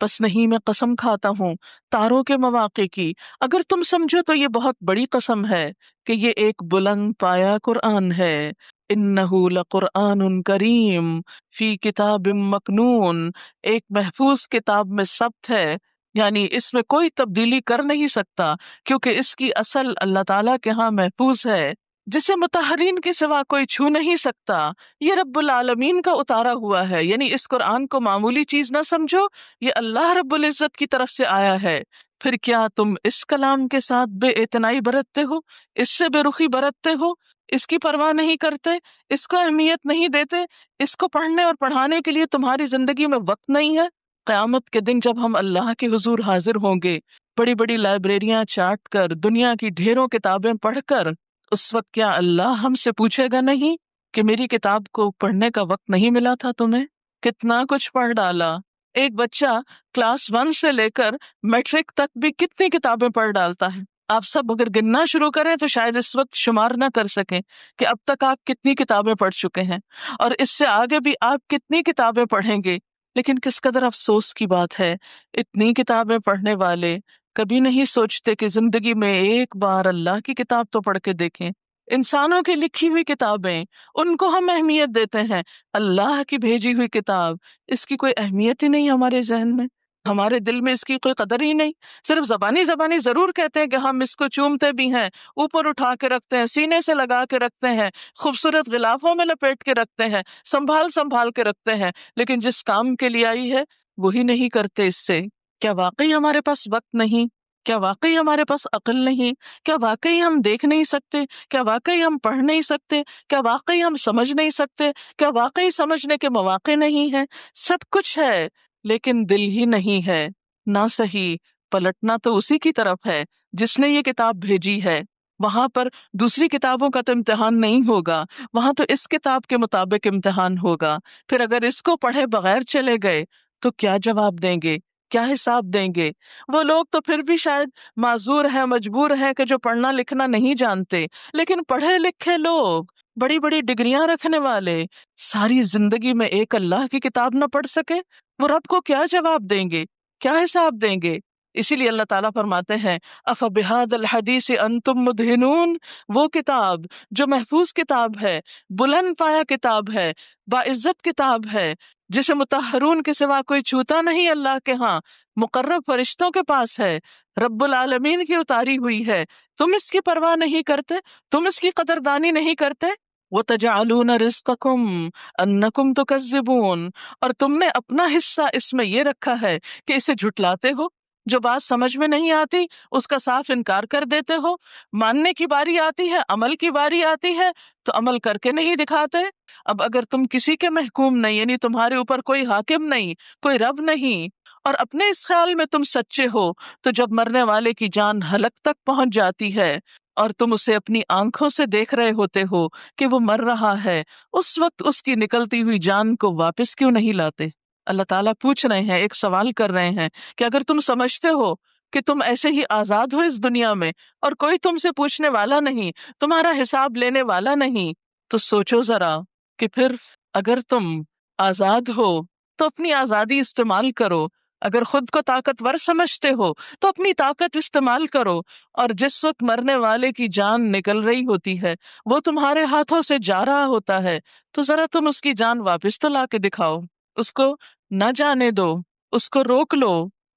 پس نہیں میں قسم کھاتا ہوں تاروں کے مواقع کی، اگر تم سمجھو تو یہ بہت بڑی قسم ہے کہ یہ ایک بلند پایا قرآن ہے۔ انہ لقرآن کریم فی کتاب مکنون، ایک محفوظ کتاب میں ثبت ہے، یعنی اس میں کوئی تبدیلی کر نہیں سکتا کیونکہ اس کی اصل اللہ تعالیٰ کے ہاں محفوظ ہے، جسے مطہرین کے سوا کوئی چھو نہیں سکتا۔ یہ رب العالمین کا اتارا ہوا ہے، یعنی اس قرآن کو معمولی چیز نہ سمجھو، یہ اللہ رب العزت کی طرف سے آیا ہے۔ پھر کیا تم اس کلام کے ساتھ بے اعتنائی برتتے ہو، اس سے بے رخی برتتے ہو، اس کی پرواہ نہیں کرتے، اس کو اہمیت نہیں دیتے، اس کو پڑھنے اور پڑھانے کے لیے تمہاری زندگی میں وقت نہیں ہے؟ قیامت کے دن جب ہم اللہ کے حضور حاضر ہوں گے، بڑی بڑی لائبریریاں چاٹ کر، دنیا کی ڈھیروں کتابیں پڑھ کر، اس وقت کیا اللہ ہم سے پوچھے گا نہیں کہ میری کتاب کو پڑھنے کا وقت نہیں ملا تھا تمہیں؟ کتنا کچھ پڑھ ڈالا۔ ایک بچہ کلاس 1 سے لے کر میٹرک تک بھی کتنی کتابیں پڑھ ڈالتا ہے، آپ سب اگر گننا شروع کریں تو شاید اس وقت شمار نہ کر سکیں کہ اب تک آپ کتنی کتابیں پڑھ چکے ہیں، اور اس سے آگے بھی آپ کتنی کتابیں پڑھیں گے۔ لیکن کس قدر افسوس کی بات ہے، اتنی کتابیں پڑھنے والے کبھی نہیں سوچتے کہ زندگی میں ایک بار اللہ کی کتاب تو پڑھ کے دیکھیں۔ انسانوں کی لکھی ہوئی کتابیں، ان کو ہم اہمیت دیتے ہیں، اللہ کی بھیجی ہوئی کتاب، اس کی کوئی اہمیت ہی نہیں ہمارے ذہن میں، ہمارے دل میں اس کی کوئی قدر ہی نہیں۔ صرف زبانی زبانی ضرور کہتے ہیں کہ ہم اس کو چومتے بھی ہیں، اوپر اٹھا کے رکھتے ہیں، سینے سے لگا کے رکھتے ہیں، خوبصورت غلافوں میں لپیٹ کے رکھتے ہیں، سنبھال سنبھال کے رکھتے ہیں، لیکن جس کام کے لیے آئی ہے وہی نہیں کرتے اس سے۔ کیا واقعی ہمارے پاس وقت نہیں؟ کیا واقعی ہمارے پاس عقل نہیں؟ کیا واقعی ہم دیکھ نہیں سکتے؟ کیا واقعی ہم پڑھ نہیں سکتے؟ کیا واقعی ہم سمجھ نہیں سکتے؟ کیا واقعی سمجھنے کے مواقع نہیں ہیں؟ سب کچھ ہے لیکن دل ہی نہیں ہے۔ نہ صحیح، پلٹنا تو اسی کی طرف ہے جس نے یہ کتاب بھیجی ہے۔ وہاں پر دوسری کتابوں کا تو امتحان نہیں ہوگا، وہاں تو اس کتاب کے مطابق امتحان ہوگا۔ پھر اگر اس کو پڑھے بغیر چلے گئے تو کیا جواب دیں گے؟ کیا حساب دیں گے؟ وہ لوگ تو پھر بھی شاید معذور ہیں، مجبور ہیں کہ جو پڑھنا لکھنا نہیں جانتے، لیکن پڑھے لکھے لوگ، بڑی بڑی ڈگریاں رکھنے والے، ساری زندگی میں ایک اللہ کی کتاب نہ پڑھ سکے، وہ رب کو کیا جواب دیں گے؟ کیا حساب دیں گے؟ اسی لیے اللہ تعالیٰ فرماتے ہیں افبہذا الحدیث انتم مدہنون، وہ کتاب جو محفوظ کتاب ہے، بلند پایا کتاب ہے، باعزت کتاب ہے، جسے مطہرون کے سوا کوئی چھوتا نہیں اللہ کے ہاں، مقرب فرشتوں کے پاس ہے، رب العالمین کی اتاری ہوئی ہے، تم اس کی پرواہ نہیں کرتے، تم اس کی قدردانی نہیں کرتے۔ وَتَجْعَلُونَ رِزْقَكُمْ أَنَّكُمْ تُكَذِّبُونَ، اور تم نے اپنا حصہ اس میں یہ رکھا ہے کہ اسے جھٹلاتے ہو، جو بات سمجھ میں نہیں آتی اس کا صاف انکار کر دیتے ہو، ماننے کی باری آتی ہے، عمل کی باری آتی ہے تو عمل کر کے نہیں دکھاتے۔ اب اگر تم کسی کے محکوم نہیں، یعنی تمہارے اوپر کوئی حاکم نہیں، کوئی رب نہیں، اور اپنے اس خیال میں تم سچے ہو، تو جب مرنے والے کی جان حلق تک پہنچ جاتی ہے اور تم اسے اپنی آنکھوں سے دیکھ رہے ہوتے ہو کہ وہ مر رہا ہے، اس وقت اس کی نکلتی ہوئی جان کو واپس کیوں نہیں لاتے؟ اللہ تعالیٰ پوچھ رہے ہیں، ایک سوال کر رہے ہیں کہ اگر تم سمجھتے ہو کہ تم ایسے ہی آزاد ہو اس دنیا میں اور کوئی تم سے پوچھنے والا نہیں، تمہارا حساب لینے والا نہیں، تو سوچو ذرا کہ پھر اگر تم آزاد ہو تو اپنی آزادی استعمال کرو، اگر خود کو طاقتور سمجھتے ہو تو اپنی طاقت استعمال کرو، اور جس وقت مرنے والے کی جان نکل رہی ہوتی ہے، وہ تمہارے ہاتھوں سے جا رہا ہوتا ہے، تو ذرا تم اس کی جان واپس تو لا کے دکھاؤ، اس کو نہ جانے دو، اس کو روک لو۔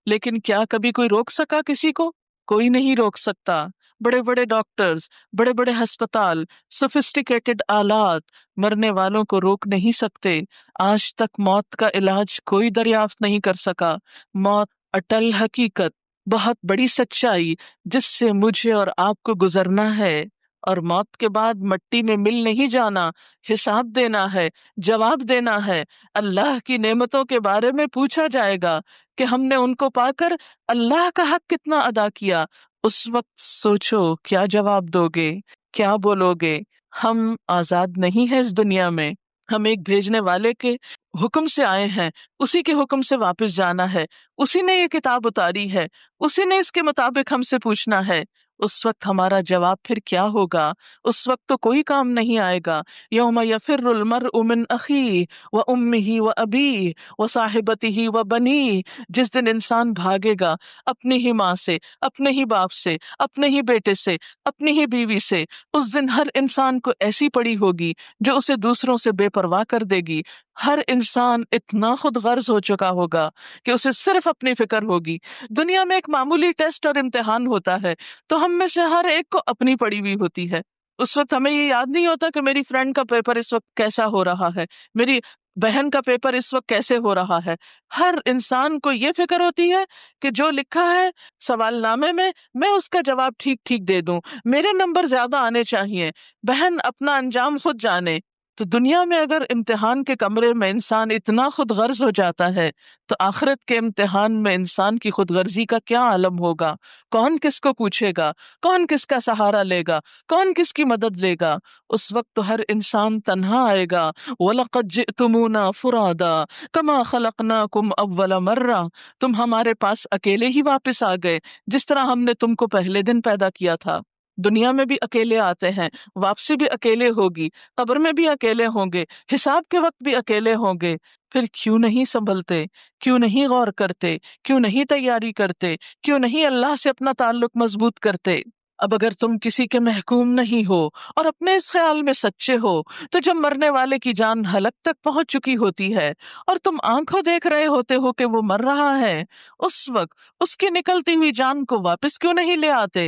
لیکن کیا کبھی کوئی روک سکا کسی کو؟ کوئی نہیں روک سکتا۔ بڑے بڑے ڈاکٹرز، بڑے بڑے ہسپتال، سوفسٹیکیٹڈ آلات مرنے والوں کو روک نہیں سکتے۔ آج تک موت کا علاج کوئی دریافت نہیں کر سکا۔ موت اٹل حقیقت، بہت بڑی سچائی جس سے مجھے اور آپ کو گزرنا ہے، اور موت کے بعد مٹی میں مل نہیں جانا، حساب دینا ہے، جواب دینا ہے۔ اللہ کی نعمتوں کے بارے میں پوچھا جائے گا کہ ہم نے ان کو پا کر اللہ کا حق کتنا ادا کیا۔ اس وقت سوچو کیا جواب دو گے، کیا بولو گے؟ ہم آزاد نہیں ہیں اس دنیا میں، ہم ایک بھیجنے والے کے حکم سے آئے ہیں، اسی کے حکم سے واپس جانا ہے، اسی نے یہ کتاب اتاری ہے، اسی نے اس کے مطابق ہم سے پوچھنا ہے۔ اس وقت ہمارا جواب پھر کیا ہوگا؟ اس وقت تو کوئی کام نہیں آئے گا۔ یوم یفر المرء من اخیہ وامہ وابیہ وصاحبتہ وبنیہ، جس دن انسان بھاگے گا اپنی ہی ماں سے، اپنے ہی باپ سے، اپنے ہی بیٹے سے، اپنی ہی بیوی سے۔ اس دن ہر انسان کو ایسی پڑی ہوگی جو اسے دوسروں سے بے پرواہ کر دے گی۔ ہر انسان اتنا خود غرض ہو چکا ہوگا کہ اسے صرف اپنی فکر ہوگی۔ دنیا میں ایک معمولی ٹیسٹ اور امتحان ہوتا ہے تو ہم میں سے ہر ایک کو اپنی پڑی ہوئی ہوتی ہے۔ اس وقت ہمیں یہ یاد نہیں ہوتا کہ میری فرینڈ کا پیپر اس وقت کیسا ہو رہا ہے، میری بہن کا پیپر اس وقت کیسے ہو رہا ہے۔ ہر انسان کو یہ فکر ہوتی ہے کہ جو لکھا ہے سوال نامے میں اس کا جواب ٹھیک ٹھیک دے دوں، میرے نمبر زیادہ آنے چاہیے۔ بہن اپنا انجام خود جانے۔ تو دنیا میں اگر امتحان کے کمرے میں انسان اتنا خود غرض ہو جاتا ہے تو آخرت کے امتحان میں انسان کی خود غرضی کا کیا عالم ہوگا؟ کون کس کو پوچھے گا؟ کون کس کا سہارا لے گا؟ کون کس کی مدد لے گا؟ اس وقت تو ہر انسان تنہا آئے گا. وَلَقَدْ جِئْتُمُونَا فُرَادَا كَمَا خَلَقْنَاكُمْ أَوَّلَ مَرَّةٍ. تم ہمارے پاس اکیلے ہی واپس آ گئے جس طرح ہم نے تم کو پہلے دن پیدا کیا تھا. دنیا میں بھی اکیلے آتے ہیں، واپسی بھی اکیلے ہوگی، قبر میں بھی اکیلے ہوں گے، حساب کے وقت بھی اکیلے ہوں گے. پھر کیوں نہیں سنبھلتے؟ کیوں نہیں غور کرتے؟ کیوں نہیں تیاری کرتے؟ کیوں نہیں اللہ سے اپنا تعلق مضبوط کرتے؟ اب اگر تم کسی کے محکوم نہیں ہو اور اپنے اس خیال میں سچے ہو تو جب مرنے والے کی جان حلق تک پہنچ چکی ہوتی ہے اور تم آنکھوں دیکھ رہے ہوتے ہو کہ وہ مر رہا ہے، اس وقت اس کی نکلتی ہوئی جان کو واپس کیوں نہیں لے آتے؟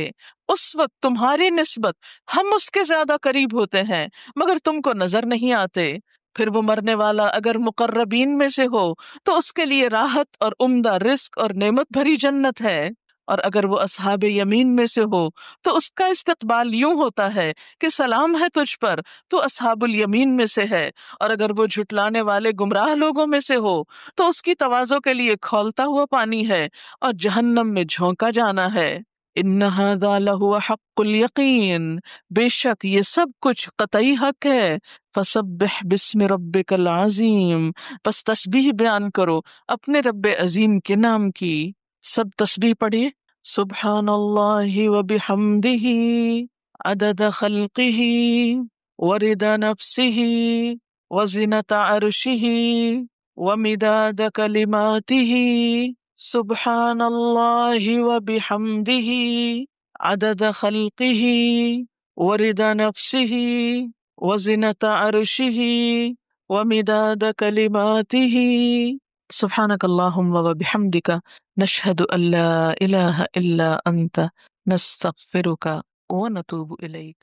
اس وقت تمہاری نسبت ہم اس کے زیادہ قریب ہوتے ہیں مگر تم کو نظر نہیں آتے. پھر وہ مرنے والا اگر مقربین میں سے ہو تو اس کے لیے راحت اور عمدہ رزق اور نعمت بھری جنت ہے، اور اگر وہ اصحاب یمین میں سے ہو تو اس کا استقبال یوں ہوتا ہے کہ سلام ہے تجھ پر، تو اصحاب الیمین میں سے ہے. اور اگر وہ جھٹلانے والے گمراہ لوگوں میں سے ہو تو اس کی توازوں کے لیے کھولتا ہوا پانی ہے اور جہنم میں جھونکا جانا ہے. ان ھذا لہو حق الیقین، بے شک یہ سب کچھ قطعی حق ہے. فسبح بسم ربک العظیم، بس تسبیح بیان کرو اپنے رب عظیم کے نام کی. سب تسبیح پڑھیے. سبحان اللہ وبحمدہ عدد خلقہ ورضا نفسہ وزنة عرشہ ومداد کلماتہ. سبحان اللہ وبحمدہ عدد خلقہ ورضا نفسہ وزنة عرشہ ومداد کلماتہ. سبحانک اللہم وبحمدک نشہد ان لا الہ الا انت نستغفرک ونتوب الیک.